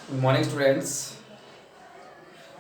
Good morning students.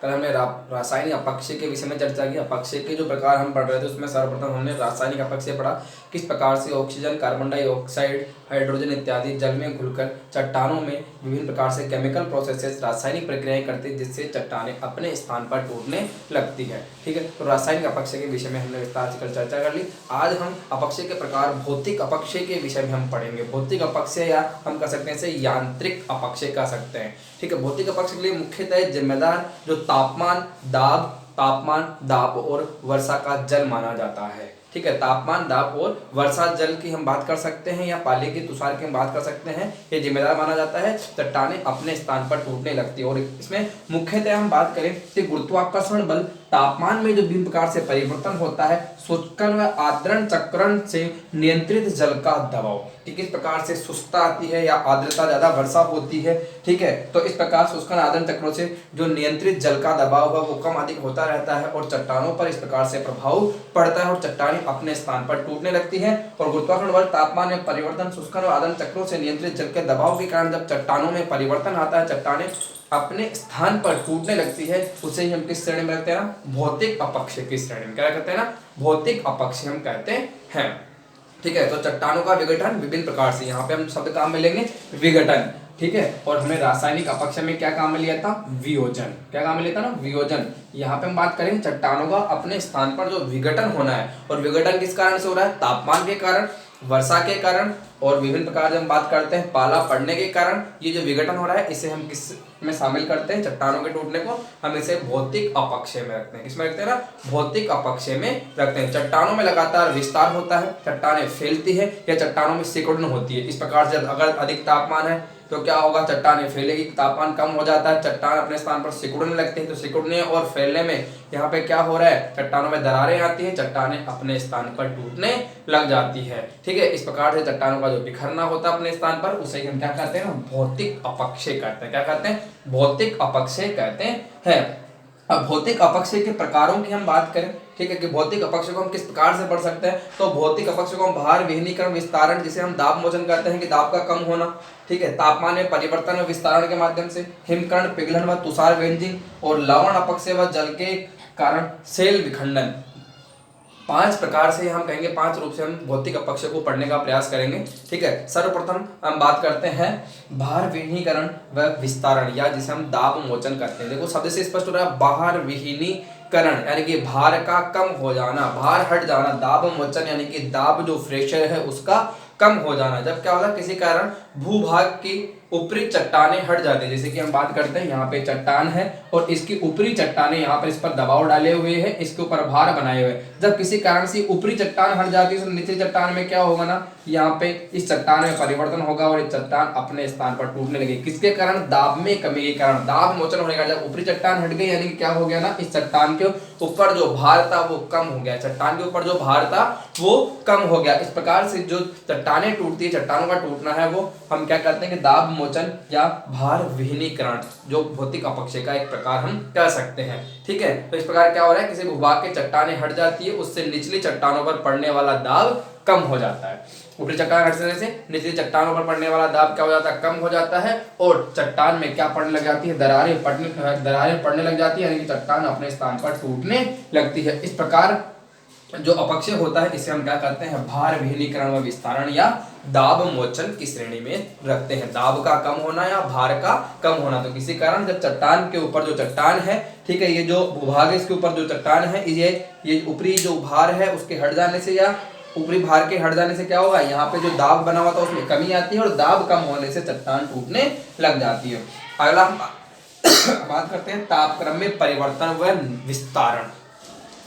कल हमने रासायनिक अपक्षय के विषय में चर्चा की। अपक्षय के जो प्रकार हम पढ़ रहे थे उसमें सर्वप्रथम हमने रासायनिक अपक्षय पढ़ा, किस प्रकार से ऑक्सीजन, कार्बन डाइऑक्साइड, हाइड्रोजन इत्यादि जल में घुलकर चट्टानों में विभिन्न प्रकार से केमिकल प्रोसेसेस, रासायनिक प्रक्रियाएं करती है जिससे चट्टानें अपने स्थान पर टूटने लगती है। ठीक है, तो रासायनिक अपक्षय के विषय में हमने विस्तार से कल चर्चा कर ली। आज हम अपक्षय के प्रकार भौतिक अपक्षय के विषय में हम पढ़ेंगे। भौतिक अपक्षय या हम कह सकते हैं इसे यांत्रिक अपक्षय कह सकते हैं। ठीक है, भौतिक अपक्षय के लिए मुख्यतः जिम्मेदार जो तापमान, दाब और वर्षा का जल माना जाता है। ठीक है, तापमान, दाब और वर्षा जल की हम बात कर सकते हैं या पाले की तुषार की हम बात कर सकते हैं। ये जिम्मेदार माना जाता है, चट्टानें अपने स्थान पर टूटने लगती है। और इसमें मुख्यतः हम बात करें कि गुरुत्वाकर्षण बल, तापमान में जो विभिन्न प्रकार से परिवर्तन होता है, शुष्कन व आर्द्रन चक्रण से नियंत्रित जल का दबाव। ठीक, इस प्रकार से शुष्कता आती है या आर्द्रता ज्यादा वर्षा होती है। ठीक है, तो इस प्रकार शुष्कन आर्द्रन चक्रों से जो नियंत्रित जल का दबाव है वो कम अधिक होता रहता है और चट्टानों पर इस प्रकार से प्रभाव पड़ता है और चट्टानें अपने स्थान पर टूटने लगती है। और गुरुत्वाकर्षण बल, तापमान में परिवर्तन, शुष्कन व आर्द्रन चक्रों से नियंत्रित जल के दबाव के कारण जब चट्टानों में परिवर्तन आता है, चट्टानें अपने स्थान पर टूटने लगती है, उसे ही हम किस श्रेणी में रखते हैं ना, भौतिक अपक्षय की श्रेणी में क्या कहते हैं ना, भौतिक अपक्षय हम कहते हैं। ठीक है, तो चट्टानों का विघटन विभिन्न प्रकार से, यहाँ पे हम शब्द काम में लेंगे विघटन। ठीक है, और हमने रासायनिक अपक्षय में क्या काम में लिया था, वियोजन। क्या काम में लिया था ना, वियोजन। यहाँ पे हम बात करें चट्टानों का अपने स्थान पर जो विघटन होना है, और विघटन किस कारण से हो रहा है, तापमान के कारण, वर्षा के कारण और विभिन्न प्रकार जब हम बात करते हैं पाला पड़ने के कारण ये जो विघटन हो रहा है, इसे हम किस में शामिल करते हैं, चट्टानों के टूटने को हम इसे भौतिक अपक्षय में रखते हैं। किसमें रखते हैं ना, भौतिक अपक्षय में रखते हैं। चट्टानों में लगातार विस्तार होता है, चट्टानें फैलती है या चट्टानों में सिकुड़न होती है। इस प्रकार से अगर अधिक तापमान है तो क्या होगा, चट्टानें फैलेगी, तापमान कम हो जाता है, चट्टान अपने स्थान पर सिकुड़ने लगती है। तो सिकुड़ने और फैलने में यहाँ पे क्या हो रहा है, चट्टानों में दरारें आती हैं, चट्टानें अपने स्थान पर टूटने लग जाती है। ठीक है, इस प्रकार से चट्टानों का जो बिखरना होता है अपने स्थान पर, उसे हम क्या कहते हैं, भौतिक अपक्षय कहते हैं। क्या कहते हैं, भौतिक अपक्षय कहते हैं। अब भौतिक अपक्षय के प्रकारों की हम बात करें, ठीक है, कि भौतिक अपक्षय को हम किस प्रकार से पढ़ सकते हैं, तो भौतिक अपक्षय को हम भार विहीनीकरण विस्तारण, जिसे हम दाब मोचन कहते हैं कि दाब का कम होना, ठीक है, तापमान में परिवर्तन व विस्तारण के माध्यम से, हिमकर्ण पिघलन व तुषार वेंजिंग और लवण अपक्षय व जल के कारण सेल विखंडन। 5 प्रकार से हम कहेंगे, 5 रूप से हम भौतिक अपक्षय को पढ़ने का प्रयास करेंगे। ठीक है, सर्वप्रथम हम बात करते हैं भार विहीनीकरण व विस्तारण, या जिसे हम दाब मोचन करते हैं। देखो शब्द से स्पष्ट हो रहा है, भार विहीनीकरण यानी कि भार का कम हो जाना, भार हट जाना, दाब मोचन यानी कि दाब जो प्रेशर है उसका कम हो जाना। जब क्या होगा, किसी कारण भूभाग की ऊपरी चट्टानें हट जाती है। जैसे कि हम बात करते हैं, यहाँ पे चट्टान है और इसकी ऊपरी चट्टानें यहाँ पर इस पर दबाव डाले हुए हैं, इसके ऊपर भार बनाए हुए। जब किसी कारण से ऊपरी चट्टान हट जाती है तो निचली चट्टान में क्या होगा ना, यहाँ पे इस चट्टान में परिवर्तन होगा और ये चट्टान अपने स्थान पर टूटने लगेगी। किसके कारण, दाब में कमी के कारण, दाब मोचन होने का। जब ऊपरी चट्टान हट गई यानी कि क्या हो गया ना, इस चट्टान के ऊपर जो भार था वो कम हो गया, चट्टान के ऊपर जो भार था वो कम हो गया। इस प्रकार से जो चट्टानें टूटती है, चट्टानों का टूटना है, वो हम क्या कहते हैं कि दाब मोचन या भार विहीनीकरण, जो भौतिक अपक्षय का एक प्रकार हम कह सकते हैं। ठीक है, तो इस प्रकार क्या हो रहा है, किसी भूभाग के चट्टानें हट जाती है, उससे निचली चट्टानों पर पड़ने वाला दाब कम हो जाता है। ऊपरी चट्टान हटने से निचली चट्टानों पर पड़ने वाला दाब क्या हो जाता है, कम हो जाता है और चट्टान में क्या पड़ने लग जाती है, दरारें पड़ने लग जाती है, यानी कि चट्टान अपने स्थान पर टूटने लगती है। इस प्रकार जो अपक्षय होता है इसे हम क्या कहते हैं, भार विहीनीकरण व विस्तारण या दाब मोचन की श्रेणी में रखते हैं। दाब का कम होना या भार का कम होना, तो किसी कारण जब चट्टान के ऊपर जो चट्टान है, ठीक है, ये जो भूभाग है इसके ऊपर जो चट्टान है, ये ऊपरी जो भार है उसके हट जाने से या ऊपरी भार के हट जाने से क्या होगा, यहाँ पे जो दाब बना हुआ था उसमें कमी आती है और दाब कम होने से चट्टान टूटने लग जाती है। अगला हम बात करते हैं तापक्रम में परिवर्तन व विस्तारण।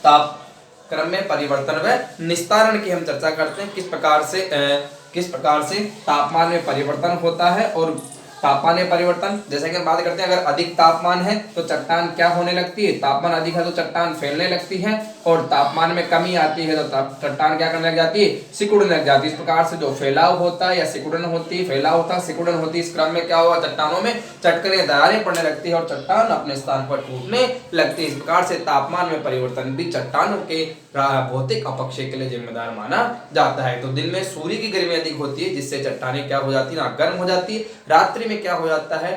तापक्रम में परिवर्तन व निस्तारण की हम चर्चा करते हैं। किस प्रकार से तापमान में परिवर्तन होता है और तापमान में परिवर्तन, जैसे कि हम बात करते हैं, अगर अधिक तापमान है तो चट्टान क्या होने लगती है, तापमान अधिक है तो चट्टान फैलने लगती है और तापमान में कमी आती है तो चट्टान क्या करने लग जाती है, सिकुड़ने लग जाती है। इस प्रकार से जो फैलाव होता है या सिकुड़न होती है, फैलाव होता है, सिकुड़न होती है, इस क्रम में क्या हुआ, चट्टानों में चटकने दरारें पड़ने लगती है और चट्टान अपने स्थान पर टूटने लगती है। इस प्रकार से तापमान में परिवर्तन भी चट्टानों के भौतिक अपक्षय के लिए जिम्मेदार माना जाता है। तो दिन में सूर्य की गर्मी अधिक होती है जिससे चट्टानें क्या हो जाती है ना, गर्म हो जाती है। रात्रि में क्या हो जाता है,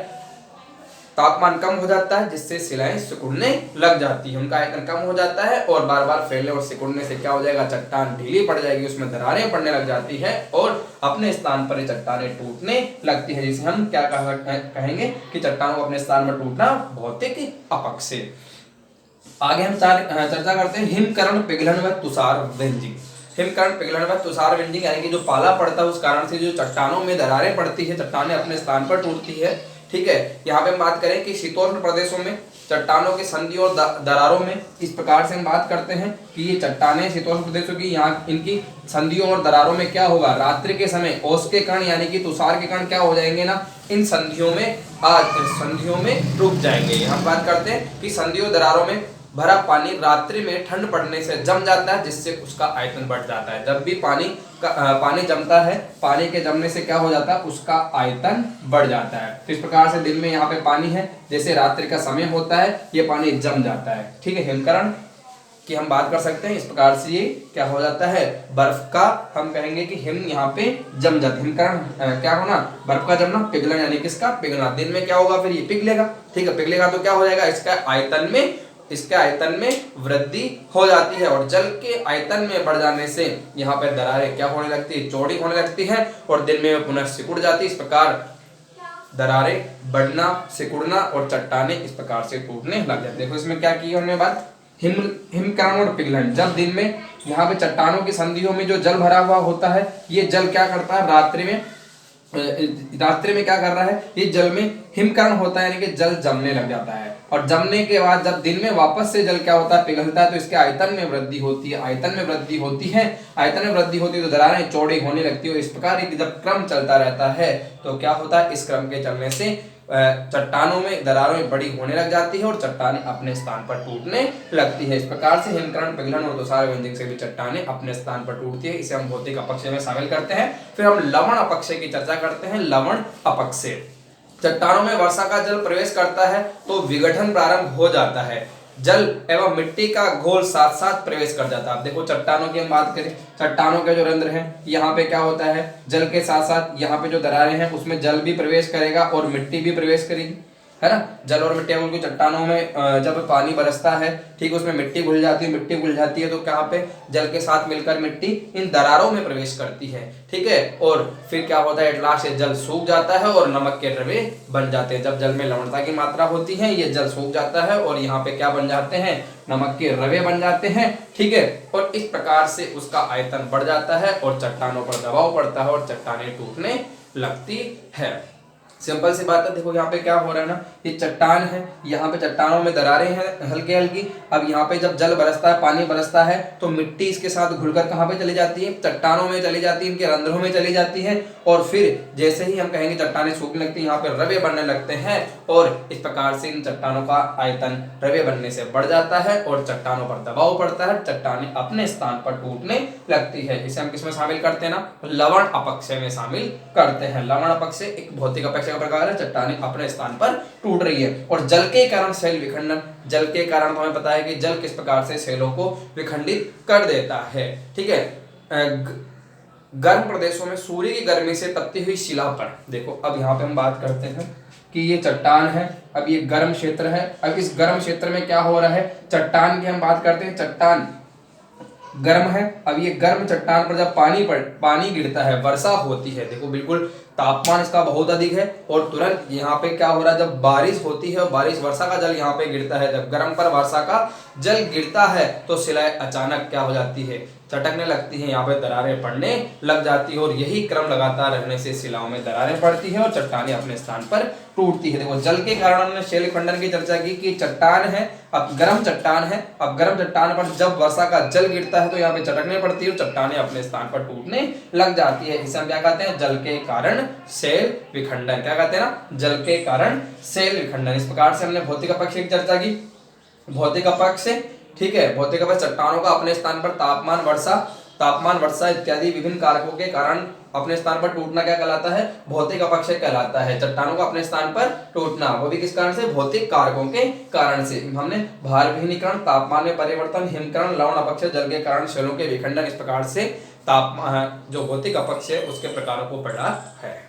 तापमान कम हो जाता है जिससे शिलाएं सिकुड़ने लग जाती है, उनका आयतन कम हो जाता है और बार बार फैलने और सिकुड़ने से क्या हो जाएगा, चट्टान ढीली पड़ जाएगी, उसमें दरारें पड़ने लग जाती है और अपने स्थान पर चट्टानें टूटने लगती है, जिसे हम क्या कहेंगे कि चट्टानों को अपने स्थान पर टूटना भौतिक अपक्षय। आगे हम चर्चा करते हैं हिमकरण पिघलन व तुषार विंजिंग। हिमकरण पिघलन व तुषार विंजिंग यानी कि जो पाला पड़ता है उस कारण से जो चट्टानों में दरारें पड़ती है, चट्टानें अपने स्थान पर टूटती है। ठीक है, यहाँ पे हम बात करें कि शीतोष्ण प्रदेशों में चट्टानों की संधियों और दरारों में इस प्रकार से हम बात करते हैं कि ये चट्टानें शीतोष्ण प्रदेशों की यहाँ इनकी संधियों और दरारों में क्या होगा, रात्रि के समय ओस के कण यानी कि तुषार के कण क्या हो जाएंगे ना, इन संधियों में रुक जाएंगे। यहाँ बात करते हैं कि संधियों दरारों में भरा पानी रात्रि में ठंड पड़ने से जम जाता है, जिससे उसका आयतन बढ़ जाता है। जब भी पानी जमता है, पानी के जमने से क्या हो जाता है, उसका आयतन बढ़ जाता है। तो इस प्रकार से दिन में यहाँ पे पानी है, जैसे रात्रि का समय होता है ये पानी जम जाता है। ठीक है, हिमकरण की हम बात कर सकते हैं, इस प्रकार से ये क्या हो जाता है, बर्फ का हम कहेंगे कि हिम यहाँ पे जम जाता है। हिमकरण क्या होना, बर्फ का जमना, पिघलन यानी किसका, पिघलना। दिन में क्या होगा, फिर ये पिघलेगा। ठीक है, पिघलेगा तो क्या हो जाएगा, इसके आयतन में वृद्धि हो जाती है और जल के आयतन में बढ़ जाने से यहाँ पे दरारें क्या होने लगती है, चौड़ी होने लगती है और दिन में पुनः सिकुड़ जाती है। इस प्रकार दरारें बढ़ना, सिकुड़ना और चट्टानें इस प्रकार से टूटने लग जाती है। देखो इसमें क्या की हमने बात, हिमकरण और पिघलन। जब दिन में यहाँ पे चट्टानों की संधियों में जो जल भरा हुआ होता है, ये जल क्या करता है, रात्रि में क्या कर रहा है, ये जल में हिमकरण होता है यानी कि जल जमने लग जाता है और जमने के बाद जब दिन में वापस से जल क्या होता है, पिघलता है, तो इसके आयतन में वृद्धि होती है। आयतन में वृद्धि होती है तो दरारें चौड़ी होने लगती है। इस प्रकार जब क्रम चलता रहता है तो क्या होता है, इस क्रम के चलने से चट्टानों में दरारें बड़ी होने लग जाती है और चट्टानें अपने स्थान पर टूटने लगती है। इस प्रकार से हिमकरण, पिघलन और तुषार विंजिंग से भी चट्टानें अपने स्थान पर टूटती है। इसे हम भौतिक अपक्षय में शामिल करते हैं। फिर हम लवण अपक्षय की चर्चा करते हैं। लवण अपक्षय, चट्टानों में वर्षा का जल प्रवेश करता है तो विघटन प्रारंभ हो जाता है, जल एवं मिट्टी का घोल साथ साथ प्रवेश कर जाता है। अब देखो चट्टानों की हम बात करें, चट्टानों के जो रंध्र हैं, यहाँ पे क्या होता है, जल के साथ साथ यहाँ पे जो दरारें हैं उसमें जल भी प्रवेश करेगा और मिट्टी भी प्रवेश करेगी, है ना। जल और मिट्टी की चट्टानों में जब पानी बरसता है, ठीक, उसमें मिट्टी घुल जाती है तो कहाँ पे, जल के साथ मिलकर मिट्टी इन दरारों में प्रवेश करती है। ठीक है, और फिर क्या होता है, लास्ट से जल सूख जाता है और नमक के द्रव्य बन जाते हैं। जब जल में लवणता की मात्रा होती है, ये जल सूख जाता है और यहाँ पे क्या बन जाते हैं, नमक के द्रव्य बन जाते हैं। ठीक है, और इस प्रकार से उसका आयतन बढ़ जाता है और चट्टानों पर दबाव पड़ता है और चट्टानें टूटने लगती है। सिंपल सी बात है। देखो यहाँ पे क्या हो रहा है ना, ये चट्टान है, यहाँ पे चट्टानों में दरारें हैं हल्की हल्की। अब यहाँ पे जब जल बरसता है, पानी बरसता है, तो मिट्टी इसके साथ घुलकर कहाँ पे चली जाती है, चट्टानों में चली जाती है, इनके रंध्रों में चली जाती है और फिर जैसे ही हम कहेंगे चट्टानें सूखने लगती है, यहाँ पे रवे बनने लगते हैं और इस प्रकार से इन चट्टानों का आयतन रवे बनने से बढ़ जाता है और चट्टानों पर दबाव पड़ता है, चट्टानें अपने स्थान पर टूटने लगती है। इसे हम किसमें शामिल करते हैं ना, लवण अपक्षय में शामिल करते हैं। लवण अपक्षय एक भौतिक अपक्षय का प्रकार है, चट्टानें अपने स्थान पर टूट रही है। और जल के कारण शैल विखंडन, जल के कारण तो हमें पता है कि जल किस प्रकार से शैलों को विखंडित कर देता है। ठीक है, गर्म प्रदेशों में सूर्य की गर्मी से तपती हुई शिला पर, देखो अब यहाँ पे हम बात करते हैं कि ये चट्टान है, अब ये गर्म क्षेत्र है। अब इस गर्म क्षेत्र में क्या हो रहा है, चट्टान की हम बात करते हैं, चट्टान गर्म है। अब ये गर्म चट्टान पर जब पानी गिरता है, वर्षा होती है, देखो बिल्कुल तापमान इसका बहुत अधिक है और तुरंत यहाँ पे क्या हो रहा है, जब बारिश होती है, वर्षा का जल यहाँ पे गिरता है, जब गर्म पर वर्षा का जल गिरता है तो शिलाएं अचानक क्या हो जाती है, चटकने लगती है, यहाँ पे दरारें पड़ने लग जाती है और यही क्रम लगातार रहने से शिलाओं में दरारें पड़ती है और चट्टानें अपने स्थान पर टूटती है। देखो जल के कारण हमने शैल खंडन की चर्चा की कि चट्टान है, अब गर्म चट्टान है, अब गर्म चट्टान पर जब वर्षा का जल गिरता है तो यहाँ पे चटकने पड़ती है और चट्टानें अपने स्थान पर टूटने लग जाती है। इसे हम क्या कहते हैं, जल के कारण शैल विखंडन। क्या कहते हैं ना, जल के कारण शैल विखंडन। इस प्रकार से हमने भौतिक अपक्षय की चर्चा की। भौतिक अपक्षय, ठीक है, भौतिक अपक्षय चट्टानों का अपने स्थान पर तापमान वर्षा इत्यादि विभिन्न कारकों के कारण अपने स्थान पर टूटना क्या कहलाता है, भौतिक अपक्षय कहलाता है। चट्टानों का अपने स्थान पर टूटना, वो भी किस कारण से, भौतिक कारकों के कारण से। हमने भार विहीनीकरण, तापमान में परिवर्तन, हिमकरण, लवण अपक्षय, जल के कारण शैलों के विखंडन, इस प्रकार से तापमान जो भौतिक अपक्षय उसके प्रकारों को पढ़ा है।